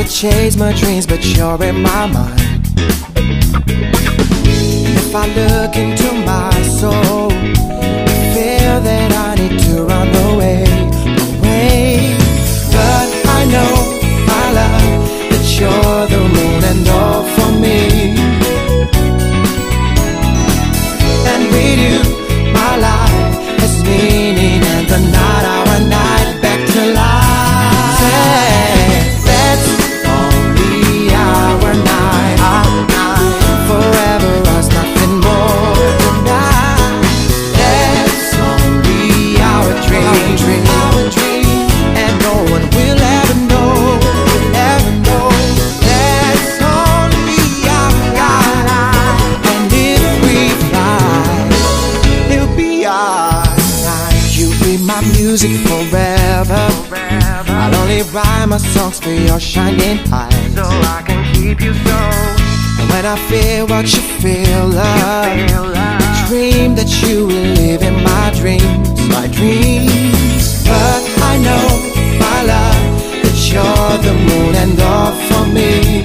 to chase my dreams, but you're in my mind. If I look into my soul, I feel that I need to run away, away. But I know, my love, that you're the moon and all for me. And with you, my life has meaning, and the night, our night, back to life. That's only our night, forever us, nothing more than that. That's only our dream, and no one will ever know, ever know. That's only our night, and if we fly, it'll be our night. You be my music forever. I'll only write my songs for your shining eyes, so I can keep you so. and when I feel what you feel, love, dream that you will live in my dreams, my dreams. But I know, my love, that you're the moon and all for me.